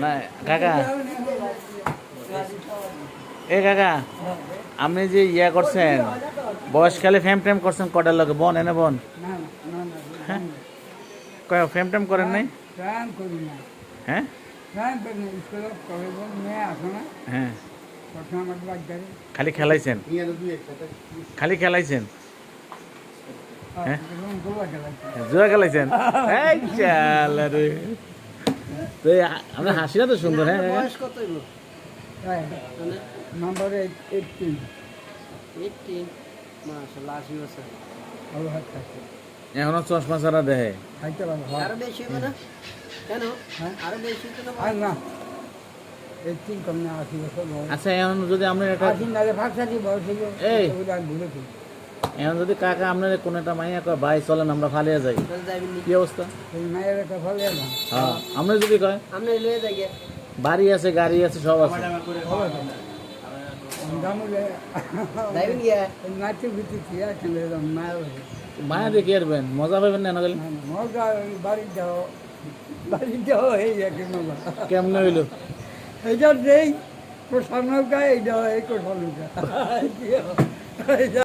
না কাকা, এ কাকা, আপনি যে ইয়া করছেন বয়সকালে ফেম টেম করছেন কটার লোকে বোন এনে বোন? হ্যাঁ, ফেম টেম করেন নাই? হ্যাঁ হ্যাঁ, খালি খেলাইছেন, খালি খেলাইছেন, হ্যাঁ জুয়া খেলাইছেন। এই চাল রে, তো আপনার হাসিটা তো সুন্দর। হ্যাঁ নম্বর 18 মাশাআল্লাহ 80 বছর ভালো হাত থাকে এখনো চশমা ছাড়া দেহে খাইতে পারো আরো বেশি হবে না কেন আরো বেশি তো না 18 কম না 80 বছর বয়স। আচ্ছা এখন যদি আমরা এটা 80 না ফাঁকসাটি বয়স ছিল এই ওটা ভুলেছি এখন যদি কাকা আপনার কোনো একটা মাইয়া কয় ভাই চলেন আমরা ফালিয়ে যাই, কি অবস্থা? এই মায়ের একটা ফলে না হ্যাঁ আমরা যদি কয় আমরা লয়ে যাই বাড়ি আছে গাড়ি আছে সব আছে, মায়া দিয়ে কি আসবেন? মজা পাবেন না গেলে কেমনে হইলো এইটা প্রসাদ নৌকা এইটা এই কোঠাল নৌকা